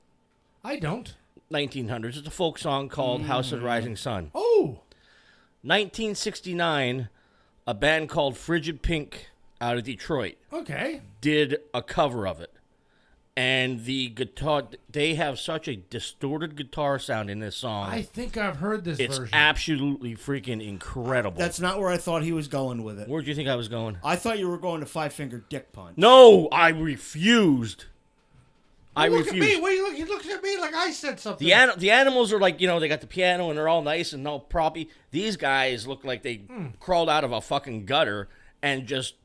I don't.
1900s. It's a folk song called House of the Rising Sun.
Oh.
1969, a band called Frigid Pink out of Detroit
Okay.
did a cover of it. And the guitar, they have such a distorted guitar sound in this song.
I think I've heard this
It's
version.
absolutely freaking incredible.
That's not where I thought he was going with it.
Where do you think I was going?
I thought you were going to Five Finger Dick Punch.
No, I refused. I
Look
refused.
at me. What you look? You look at me like I said something.
The animals are like, they got the piano and they're all nice and all proppy. These guys look like they crawled out of a fucking gutter and just.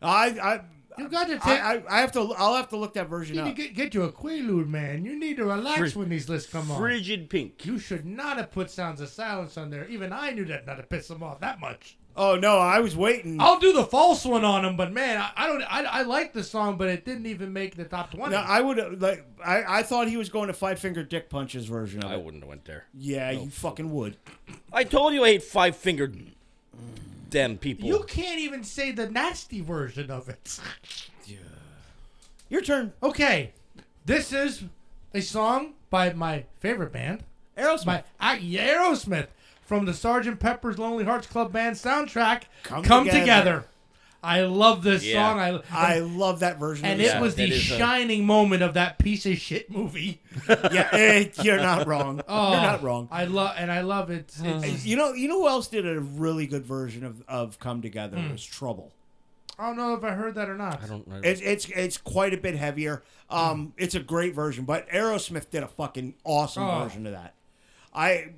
You got to take.
I'll have to look that version
You
up.
need to get you a Quaalude, man. You need to relax when these lists come on.
Frigid Pink.
You should not have put Sounds of Silence on there. Even I knew that not to piss them off that much.
Oh no, I was waiting.
I'll do the false one on them, but man, I like the song, but it didn't even make the top 20.
No, I would like. I thought he was going to Five Finger Dick Punch's version of
I
it.
wouldn't have went there.
Yeah, you fucking would.
I told you I hate five-fingered them people.
You can't even say the nasty version of it.
Your turn.
Okay, this is a song by my favorite band,
Aerosmith.
Aerosmith, from the Sgt. Pepper's Lonely Hearts Club Band soundtrack.
Come Together.
I love this
Yeah.
song.
I love that version.
And
of
it
the
was
that
the
is
shining moment of that piece of shit movie.
yeah, you're not wrong.
Oh,
You're not wrong.
I love it. It's-
You know who else did a really good version of Come Together was Trouble.
I don't know if I heard that or not.
I don't know.
It's quite a bit heavier. It's a great version, but Aerosmith did a fucking awesome version of that. I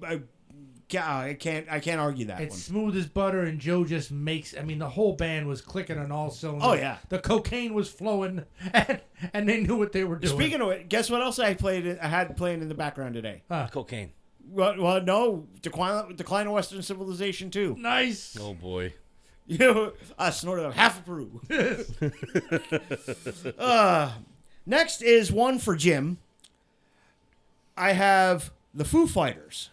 can't argue that
It's
one.
smooth as butter, and Joe just makes. I mean, the whole band was clicking on all cylinders.
Oh, yeah.
the cocaine was flowing, and they knew what they were doing.
Speaking of it, guess what else I had playing in the background today?
Cocaine.
Well, no, Decline of Western Civilization 2.
Nice.
Oh, boy.
You know, I snorted up half a Peru. Next is one for Jim. I have the Foo Fighters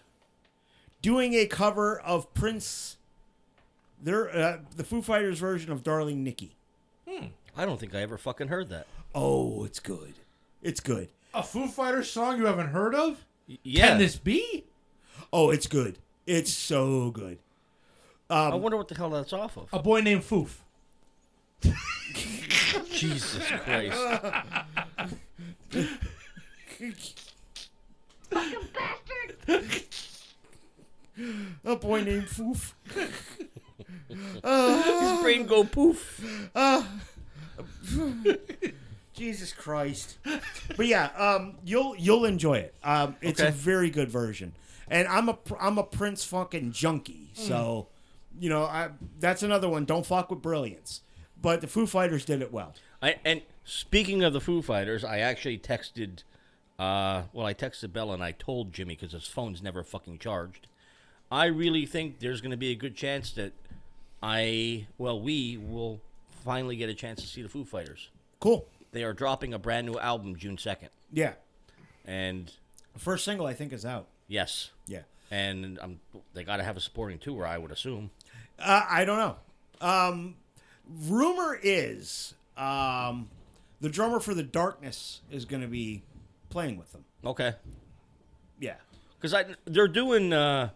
doing a cover of Prince. The Foo Fighters version of Darling Nikki.
I don't think I ever fucking heard that.
Oh, it's good. It's good.
A Foo Fighters song you haven't heard of?
Yeah.
Can this be?
Oh, it's good. It's so good.
I wonder what the hell that's off of.
A Boy Named Foof.
Jesus Christ.
A boy named Foof.
His brain go poof.
Jesus Christ. But yeah, you'll enjoy it. It's
Okay.
a very good version. And I'm a Prince fucking junkie. So, that's another one. Don't fuck with brilliance. But the Foo Fighters did it well.
And speaking of the Foo Fighters, I actually texted, I texted Bella and I told Jimmy because his phone's never fucking charged. I really think there's going to be a good chance that we will finally get a chance to see the Foo Fighters.
Cool.
They are dropping a brand new album June 2nd.
Yeah.
And
The first single I think is out.
yes,
Yeah.
And they got to have a supporting tour, I would assume.
I don't know. Rumor is the drummer for the Darkness is going to be playing with them.
Okay.
Yeah.
Because they're doing, I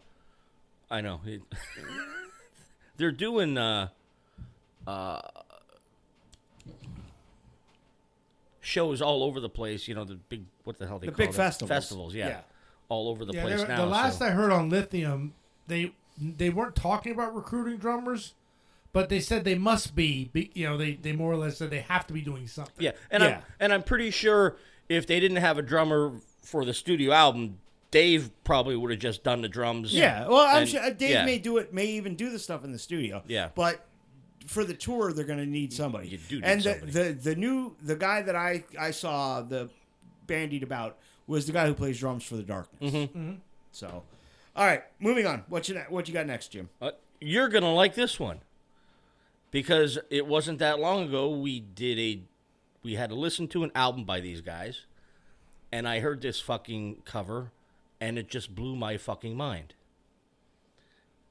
know. They're doing, shows all over the place. You know, the big, what the hell they
The
call
big
them?
festivals.
Festivals, yeah. All over the place now.
The last
so.
I heard on Lithium, they weren't talking about recruiting drummers, but they said they must be. You know, they more or less said they have to be doing something.
Yeah, and I'm pretty sure if they didn't have a drummer for the studio album, Dave probably would have just done the drums.
Yeah. Well, I'm
and-
sure Dave
yeah.
may even do the stuff in the studio.
Yeah.
But for the tour, they're going to need somebody.
You do need
and
somebody.
the guy that I saw the bandied about was the guy who plays drums for the Darkness.
Mm-hmm.
So, all right, moving on. What you got next, Jim?
You're gonna like this one because it wasn't that long ago we had to listen to an album by these guys, and I heard this fucking cover, and it just blew my fucking mind.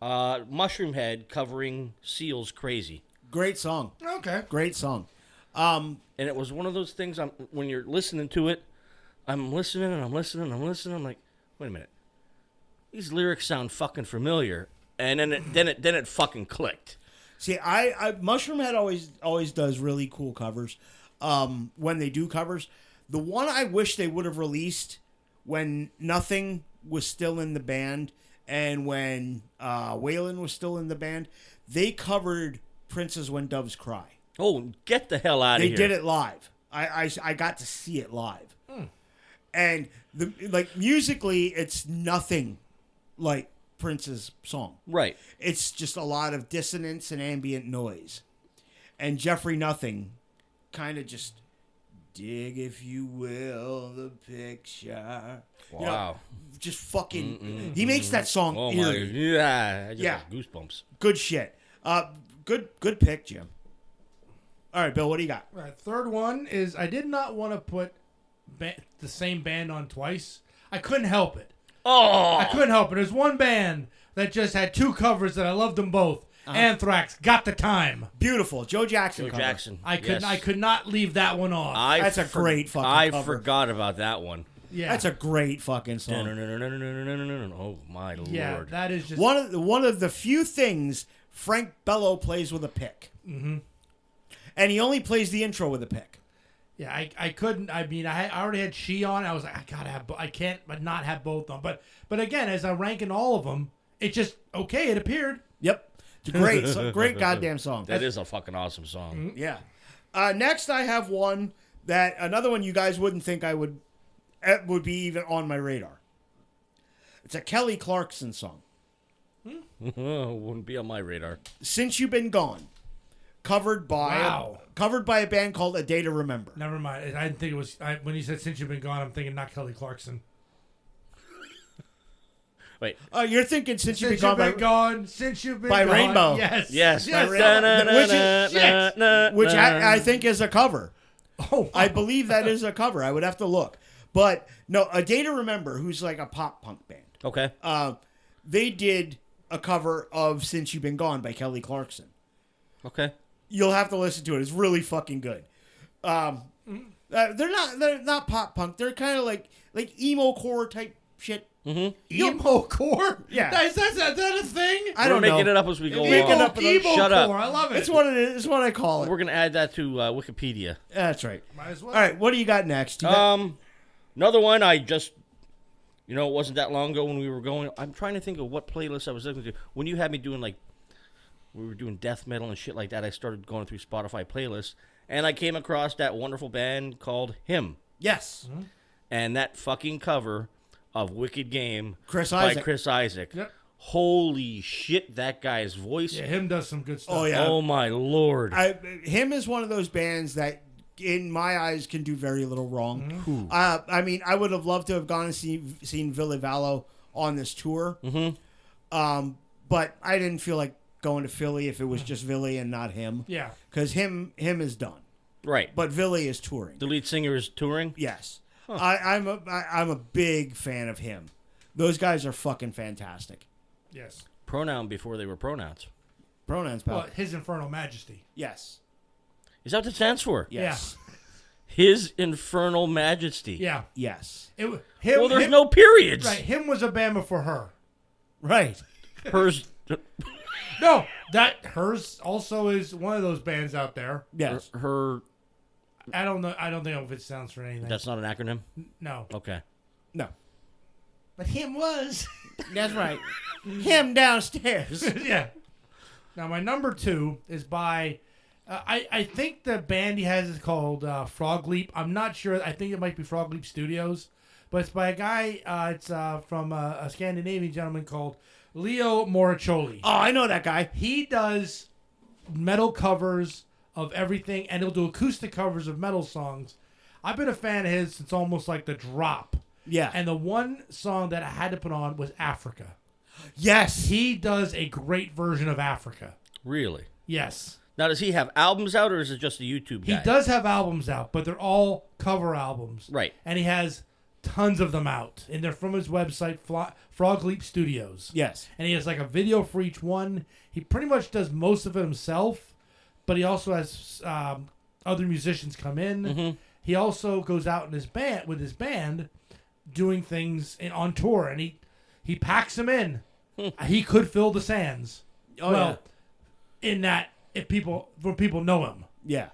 Mushroom Head covering Seal's "Crazy,"
Great song.
Okay.
Great song.
and it was one of those things. When you're listening to it, I'm listening and I'm listening. I'm like, wait a minute, these lyrics sound fucking familiar, and then it fucking clicked.
See, I Mushroom Head always does really cool covers. When they do covers, the one I wish they would have released when Nothing was still in the band and when Waylon was still in the band, they covered Prince's "When Doves Cry."
Oh, get the hell out of
They
here!
did it live. I got to see it live, and musically, it's nothing like Prince's song.
Right.
It's just a lot of dissonance and ambient noise. And Jeffrey Nothing kind of just dig, if you will, the picture.
Wow.
You know, just fucking. He makes that song
Oh my!
eerie.
Yeah, I just
Yeah.
have goosebumps.
Good shit. Good pick, Jim. All right, Bill, what do you got?
All right, third one is I did not want to put the same band on twice. I couldn't help it.
Oh,
I couldn't help it. There's one band that just had two covers that I loved them both. Anthrax, Got the Time.
Beautiful. Joe Jackson.
Joe
cover.
Jackson.
I
Yes.
could not leave that one off.
That's a great fucking
I
cover.
forgot about that one.
Yeah,
That's a great fucking song.
Oh my
yeah.
lord!
That is just
One of the few things Frank Bello plays with a pick. Mm-hmm. And he only plays the intro with a pick.
Yeah, I couldn't. I mean, I already had She on. I was like, I gotta have. I can't not have both on. But again, as I'm ranking all of them, it just okay. It appeared.
Yep. It's a great goddamn song.
That is a fucking awesome song.
Yeah. Next, I have another one you guys wouldn't think I would be even on my radar. It's a Kelly Clarkson song.
Wouldn't be on my radar.
"Since You've Been Gone," covered by a band called A Day to Remember.
Never mind. I didn't think it was. When you said "Since You've Been Gone," I'm thinking not Kelly Clarkson.
Wait.
You're thinking "Since You've
Since
Been
you've
Gone"
been gone, since you've been
by
gone.
Rainbow.
Yes.
Yes.
which I think is a cover.
Oh,
I believe that is a cover. I would have to look. But no, A Day to Remember, who's like a pop punk band.
Okay.
They did a cover of "Since You've Been Gone" by Kelly Clarkson.
Okay.
You'll have to listen to it. It's really fucking good. They're not pop punk. They're kind of like emo core type shit.
emo core.
Yeah.
Is that a thing?
I don't
We're
know.
making it up as we go
Making
along.
up
emo
Shut up.
core. I love it.
It's what it is. It's what I call it.
We're gonna add that to Wikipedia.
That's right.
Might as well.
All right. What do you got next? You got-
Another one I just, it wasn't that long ago when we were going. I'm trying to think of what playlist I was listening to. When you had me doing we were doing death metal and shit like that, I started going through Spotify playlists, and I came across that wonderful band called Him.
yes.
And that fucking cover of Wicked Game
Chris
by
Isaac.
Chris Isaac.
Yep.
Holy shit, that guy's voice.
Yeah, him does some good stuff.
Oh yeah.
Oh my lord.
Him is one of those bands that, in my eyes, can do very little wrong. I mean, I would have loved to have gone and seen Ville Vallo on this tour. But I didn't feel like going to Philly if it was just Ville and not him.
Yeah.
Because him is done.
Right.
But Ville is touring.
The lead singer is touring?
Yes. I'm a big fan of him. Those guys are fucking fantastic.
Yes.
Pronoun before they were pronouns.
Pronouns, pal.
Well, His Infernal Majesty.
Yes.
Is that what it stands for?
Yes.
His Infernal Majesty.
Yeah.
Yes.
Him,
Well, there's
him-
no periods.
Right. Him was a band before her.
Right.
Hers.
No, that hers also is one of those bands out there.
Yes.
Her.
I don't know. I don't think if it sounds for anything.
That's not an acronym.
No.
Okay.
No.
But him was.
That's right. Him downstairs.
Yeah. Now my number 2 is by. I think the band he has is called Frog Leap. I'm not sure. I think it might be Frog Leap Studios, but it's by a guy. It's from a Scandinavian gentleman called Leo Moriccioli.
Oh, I know that guy.
He does metal covers of everything, and he'll do acoustic covers of metal songs. I've been a fan of his since almost like The Drop.
Yeah.
And the one song that I had to put on was Africa.
Yes.
He does a great version of Africa.
Really?
Yes.
Now, does he have albums out, or is it just a YouTube
He
guy?
does have albums out, but they're all cover albums.
Right.
And he has tons of them out. And they're from his website, Frog Leap Studios.
Yes.
And he has like a video for each one. He pretty much does most of it himself, but he also has other musicians come in.
Mm-hmm.
He also goes out in his band with his band doing things on tour, and he packs them in. He could fill the sands.
Oh,
well, in that when people know him.
yeah.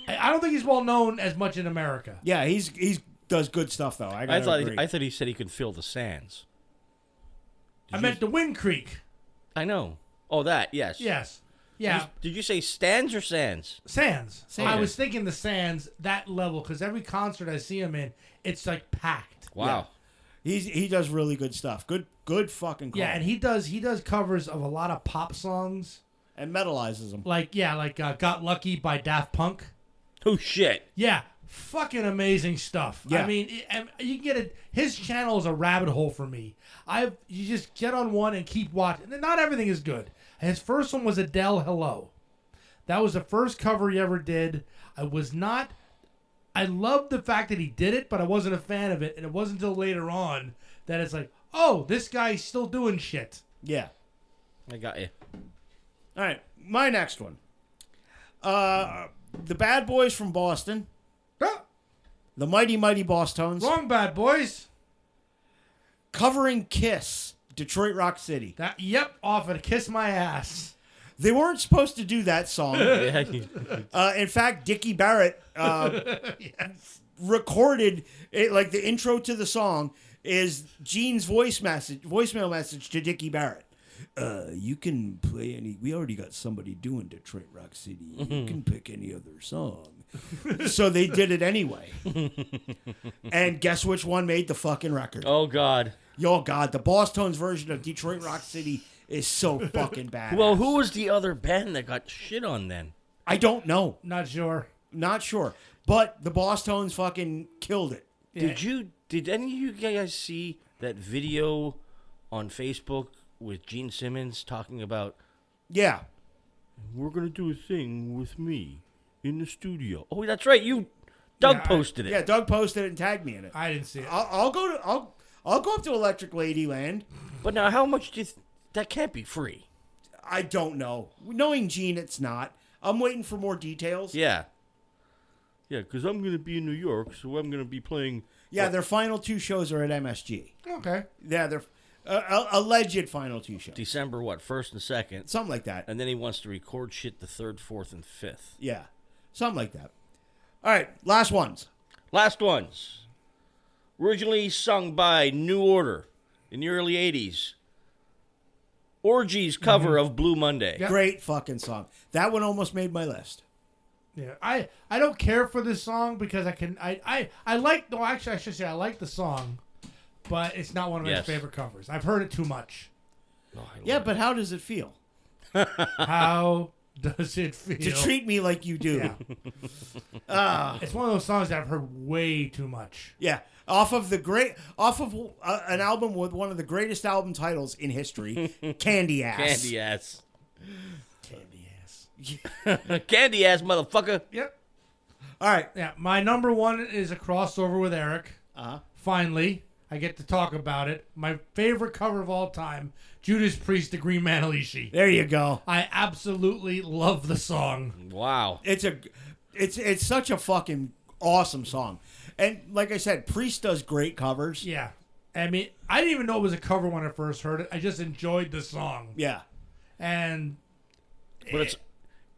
I don't think he's well known as much in America.
Yeah. He's does good stuff though. I
thought he said he could fill the sands.
I meant the Wind Creek.
I know. Oh, that, yes.
Yes. Yeah.
Did you say stands or sands?
Sands.
Sands.
I was thinking the Sands, that level, because every concert I see him in, it's like packed.
Wow.
He does really good stuff. Good fucking call.
Yeah, and he does covers of a lot of pop songs.
And metalizes them.
Like Got Lucky by Daft Punk.
Oh, shit.
Yeah, fucking amazing stuff.
Yeah.
I mean, you can get it. His channel is a rabbit hole for me. You just get on one and keep watching. Not everything is good. His first one was Adele Hello. That was the first cover he ever did. I loved the fact that he did it, but I wasn't a fan of it. And it wasn't until later on that it's like, oh, this guy's still doing shit.
Yeah.
I got you.
All right. My next one. The Bad Boys from Boston.
Ah,
The Mighty Mighty Boss Tones.
wrong, bad boys.
Covering Kiss. Detroit Rock City.
Off of Kiss My Ass.
They weren't supposed to do that song.
Yeah.
In fact, Dickie Barrett
Yes.
recorded it. Like the intro to the song is Gene's voicemail message to Dickie Barrett. You can play any. We already got somebody doing Detroit Rock City. You can pick any other song. So they did it anyway. And guess which one made the fucking record?
Oh, God.
Yo, God, the Boss Tones version of Detroit Rock City is so fucking bad.
Well, who was the other band that got shit on then?
I don't know.
Not sure.
Not sure. But the Boss Tones fucking killed it.
Yeah.
Did any of you guys see that video on Facebook with Gene Simmons talking about,
Yeah.
we're going to do a thing with me in the studio? Oh, that's right. Doug
Yeah,
posted it.
Yeah, Doug posted it and tagged me in it.
I didn't see it.
I'll go up to Electric Ladyland.
But now, how much do you that can't be free?
I don't know. Knowing Gene, it's not. I'm waiting for more details.
Yeah. Yeah, because I'm going to be in New York, so I'm going to be playing.
Yeah, their final 2 shows are at MSG.
Okay.
Yeah, they're alleged final 2 shows.
December, 1st and 2nd.
Something like that.
And then he wants to record shit the 3rd, 4th, and 5th.
Yeah, something like that. All right, last ones.
Last ones. Originally sung by New Order in the early 80s. Orgy's cover of Blue Monday.
Yep.
Great fucking song. That one almost made my list.
Yeah, I don't care for this song because I like. No, actually, I should say I like the song, but it's not one of my
Yes.
favorite covers. I've heard it too much.
Oh, I
Yeah,
love
but how does it feel
How does it feel?
to treat me like you do?
Yeah. It's one of those songs that I've heard way too much.
Yeah, off of an album with one of the greatest album titles in history, Candy Ass.
Candy ass.
Candy ass.
Candy ass, motherfucker.
Yep.
All right.
Yeah, my number 1 is a crossover with Eric.
Uh-huh.
Finally, I get to talk about it. My favorite cover of all time, Judas Priest, The Green Man Alishi.
There you go.
I absolutely love the song.
Wow.
It's such a fucking awesome song. And like I said, Priest does great covers.
Yeah. I mean, I didn't even know it was a cover when I first heard it. I just enjoyed the song.
Yeah.
And
But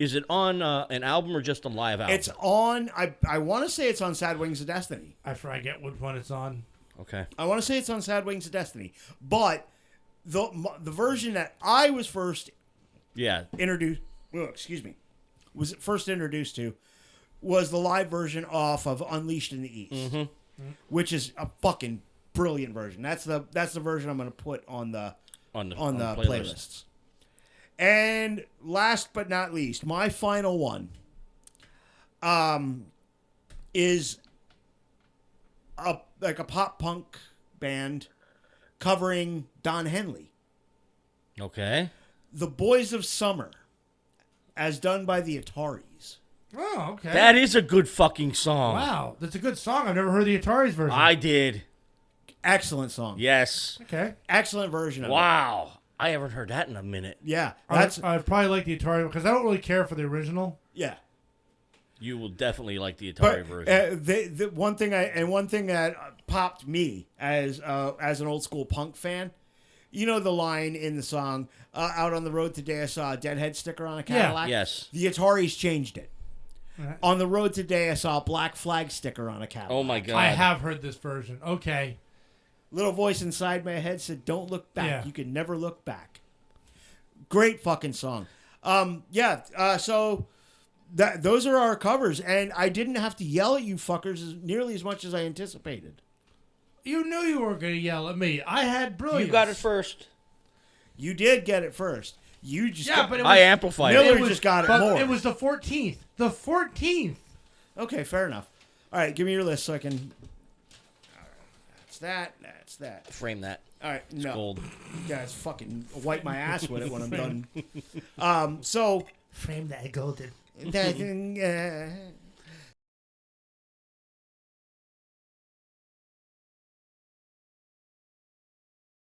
is it on an album or just a live album?
It's on, I want to say it's on Sad Wings of Destiny.
I forget which one it's on.
Okay.
I want to say it's on Sad Wings of Destiny. But the version that I was first introduced to was the live version off of Unleashed in the East, which is a fucking brilliant version. That's the version I'm going to put on the playlists. And last but not least, my final one is a pop punk band covering Don Henley.
Okay.
The Boys of Summer, as done by the Ataris.
Oh, okay.
That is a good fucking song.
Wow, that's a good song. I've never heard the Atari's version.
I did.
Excellent song.
Yes.
Okay.
Excellent version of it.
Wow. I haven't heard that in a minute.
Yeah.
I'd probably like the Atari because I don't really care for the original.
Yeah.
You will definitely like the
But
Atari version.
the one thing that popped me as an old school punk fan, you know the line in the song, "Out on the road today I saw a Deadhead sticker on a Cadillac."
Yes.
The Ataris changed it.
Right.
On the road today I saw a Black Flag sticker on a Cadillac.
Oh my God.
I have heard this version. Okay.
Little voice inside my head said, "Don't look back.
Yeah.
You can never look back." Great fucking song. So those are our covers, and I didn't have to yell at you fuckers nearly as much as I anticipated.
You knew you weren't going to yell at me. I had brilliance.
You got it first.
You did get it first. You just
but it was,
I amplified
Miller
it.
just got it
but
more.
It was the 14th. The 14th.
Okay, fair enough. All right, give me your list so I can. That's that. That's that.
Frame that.
All right,
It's
no.
gold.
Guys, fucking wipe my ass with it when I'm done. So
Frame that golden.